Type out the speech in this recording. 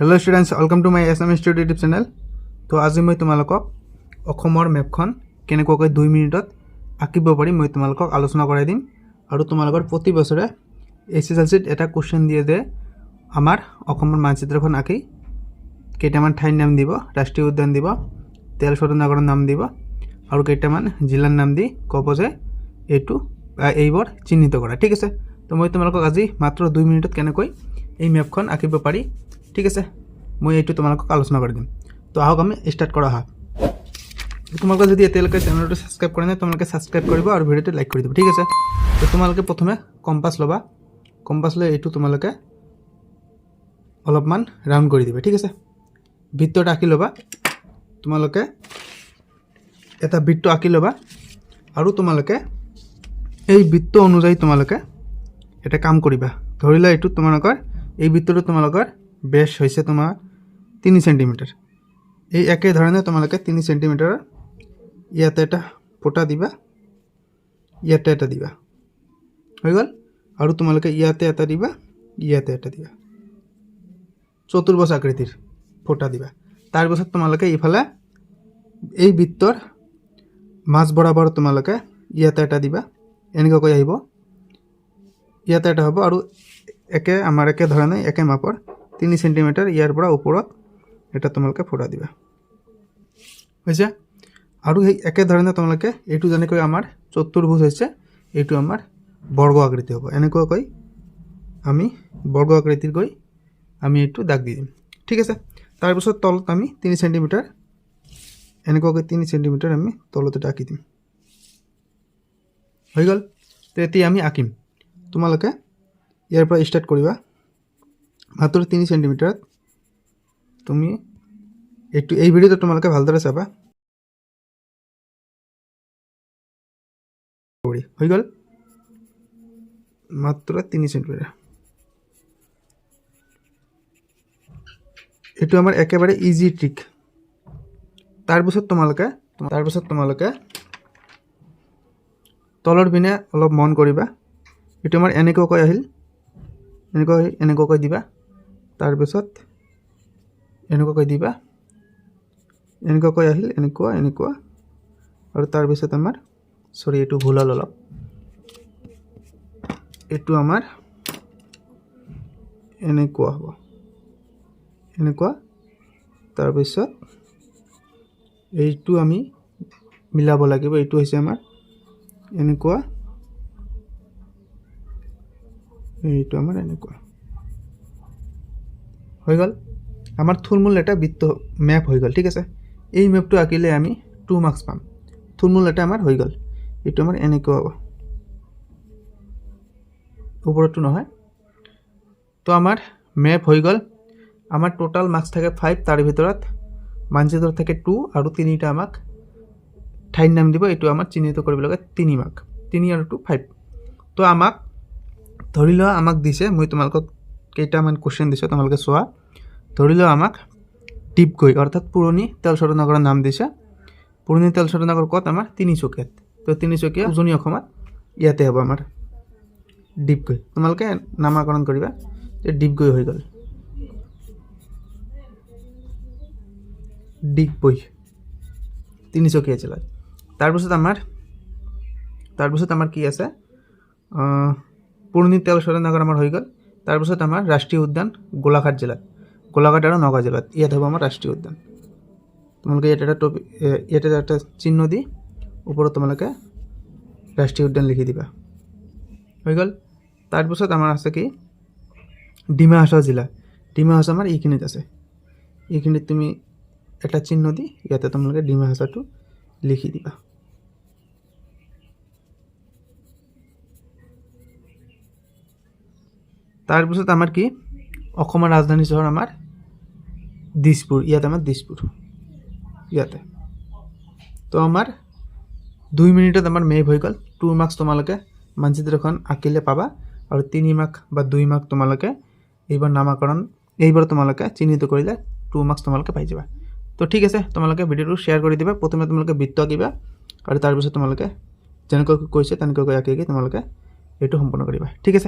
Hello students, welcome to my SM studio YouTube channel. तो आज मैं तुमलोকক অসমৰ মেপখন কেনেকৈ 2 মিনিটত আঁকিব পাৰি মই তোমালোকক আলোচনা কৰাই দিম। আৰু তোমালোকৰ প্ৰতি বছৰে এছএছএলসিত এটা কোশ্চেন দিয়ে যে আমাৰ অসমৰ মানচিত্ৰখন আঁকি কেইটামান ঠাইৰ নাম দিব, ৰাষ্ট্ৰীয় উদ্যান দিব, তেল শোধনাগাৰৰ নাম দিব আৰু কেইটামান জিলাৰ নাম দি ক'ব যে এইবোৰ চিহ্নিত কৰা। ঠিক আছে, তো মই তোমালোকক আজি মাত্ৰ 2 মিনিটত কেনেকৈ এই মেপখন আঁকিব পাৰি, ঠিক আছে, মই এইটো তোমালোকক আলোচনা কৰি দিম। তো আহক আমি স্টাৰ্ট কৰা হয়। তোমালোকে যদি এতিয়ালৈকে চেনেলটো সাবস্ক্ৰাইব কৰা নাই তোমালোকে সাবস্ক্ৰাইব কৰিব আৰু ভিডিঅ'টো লাইক কৰি দিব, ঠিক আছে। তো তোমালোকে প্ৰথমে কম্পাছ ল'বা, কম্পাছ লৈ এইটো তোমালোকে অলপমান ৰাউণ্ড কৰি দিবা, ঠিক আছে। বৃত্তটা আঁকি ল'বা, তোমালোকে এটা বৃত্ত আঁকি ল'বা আৰু তোমালোকে এই বৃত্ত অনুযায়ী তোমালোকে এটা কাম কৰিবা। ধৰি লোৱা এইটো তোমালোকৰ এই বৃত্তটো তোমালোকৰ বেছ হৈছে তোমাৰ 3 সেন্টিমিটাৰ। এই একে ধৰণে তোমালোকে 3 সেন্টিমিটাৰৰ ইয়াতে এটা ফোঁটা দিবা, ইয়াতে এটা দিবা, হৈ গ'ল। আৰু তোমালোকে ইয়াতে এটা দিবা, ইয়াতে এটা দিবা, চতুৰ্ভুজ আকৃতিৰ ফোঁটা দিবা। তাৰপিছত তোমালোকে ইফালে এই বৃত্তৰ মাছ বৰাবৰ তোমালোকে ইয়াতে এটা দিবা, এনেকৈ আহিব, ইয়াতে এটা হ'ব। আৰু একে ধৰণে একে মাপৰ 3 সেন্টিমিটাৰ ইয়াৰ পৰা ওপৰত এটা তোমালোকে ফোঁটা দিবা, হৈছে। আৰু সেই একে ধৰণে তোমালোকে এইটো যেনেকৈ আমাৰ চতুৰ্ভুজ হৈছে এইটো আমাৰ বৰ্গ আকৃতি হ'ব। এনেকৈ আমি বৰ্গ আকৃতিৰ গৈ আমি এইটো দাগ দি দিম, ঠিক আছে। তাৰপিছত তলত আমি 3 সেন্টিমিটাৰ এনেকৈ 3 সেন্টিমিটাৰ আমি তলতে আঁকি দিম, হৈ গ'ল। তো এতিয়া আমি আঁকিম। তোমালোকে ইয়াৰ পৰা ষ্টাৰ্ট কৰিবা, মাত্ৰ 3 সেন্টিমিটাৰত তুমি এই ভিডিঅ'টো তোমালোকে ভালদৰে চাবা, হৈ গ'ল। মাত্ৰ 3 সেন্টিমিটাৰ, এইটো আমাৰ একেবাৰে ইজি ট্ৰিক। তাৰপিছত তোমালোকে তলৰ পিনে অলপ মন কৰিবা, এইটো আমাৰ এনেকৈ আহিল, এনেকৈ দিবা, তাৰপিছত এনেকৈ দিবা, এনেকৈ আহিল, এনেকুৱা। আৰু তাৰপিছত আমাৰ এইটো ভুল হ'ল অলপ, এইটো আমাৰ এনেকুৱা হ'ব, এনেকুৱা। তাৰপিছত এইটো আমি মিলাব লাগিব, এইটো হৈছে আমাৰ এনেকুৱা, এইটো আমাৰ এনেকুৱা, হৈ গ'ল। আমাৰ থুলমূল এটা বৃত্ত মেপ হৈ গ'ল, ঠিক আছে। এই মেপটো আঁকিলে আমি 2 মাৰ্কছ পাম। থুলমূল এটা আমাৰ হৈ গ'ল, এইটো আমাৰ এনেকুৱা হ'ব, ওপৰতো নহয়। তো আমাৰ মেপ হৈ গ'ল। আমাৰ টোটাল মাৰ্কছ থাকে 5, তাৰ ভিতৰত মানচিত্ৰত থাকে 2 আৰু 3টা আমাক ঠাইৰ নাম দিব, এইটো আমাক চিহ্নিত কৰিব লাগে 3 মাৰ্ক, 3 আৰু 2 5। তো আমাক ধৰি লোৱা আমাক দিছে, মই তোমালোকক কেইটামান কুৱেশ্যন দিছোঁ তোমালোকে চোৱা। ধৰি লোৱা আমাক ডিপগৈ অৰ্থাৎ পুৰণি তেল শোধনাগাৰৰ নাম দিছে। পুৰণি তেল শোধনাগাৰ ক'ত? আমাৰ তিনিচুকীয়াত। তো তিনিচুকীয়া উজনি অসমত ইয়াতে হ'ব আমাৰ ডিপগৈ। তোমালোকে নামাকৰণ কৰিবা যে ডিপগৈ হৈ গ'ল, ডিগবৈ তিনিচুকীয়া জিলাত। তাৰপিছত আমাৰ কি আছে, পুৰণি তেল শোধনাগাৰ আমাৰ হৈ গ'ল। তাৰপিছত আমাৰ ৰাষ্ট্ৰীয় উদ্যান গোলাঘাট জিলাত, গোলাঘাট আৰু নগাঁও জিলাত ইয়াত হ'ব আমাৰ ৰাষ্ট্ৰীয় উদ্যান। তোমালোকে ইয়াতে এটা চিহ্ন দি ওপৰত তোমালোকে ৰাষ্ট্ৰীয় উদ্যান লিখি দিবা, হৈ গ'ল। তাৰপিছত আমাৰ আছে কি, ডিমা হাছাও জিলা। ডিমা হাছাও আমাৰ এইখিনিত আছে, এইখিনিত তুমি এটা চিহ্ন দি ইয়াতে তোমালোকে ডিমা হাছাওটো লিখি দিবা। তাৰপিছত আমাৰ কি, অসমৰ ৰাজধানী চহৰ আমাৰ দিছপুৰ, ইয়াতে আমাৰ দিছপুৰ ইয়াতে। তো আমাৰ 2 মিনিটত আমাৰ মেপ হৈ গ'ল। 2 মাৰ্কছ তোমালোকে মানচিত্ৰখন আঁকিলে পাবা আৰু 3 মাৰ্ক বা 2 মাৰ্ক তোমালোকে এইবাৰ তোমালোকে চিহ্নিত কৰিলে 2 মাৰ্কছ তোমালোকে পাই যাবা। তো ঠিক আছে, তোমালোকে ভিডিঅ'টো শ্বেয়াৰ কৰি দিবা। প্ৰথমে তোমালোকে বৃত্ত আঁকিবা আৰু তাৰপিছত তোমালোকে যেনেকৈ কৈছে তেনেকৈ আঁকি তোমালোকে এইটো সম্পূৰ্ণ কৰিবা, ঠিক আছে।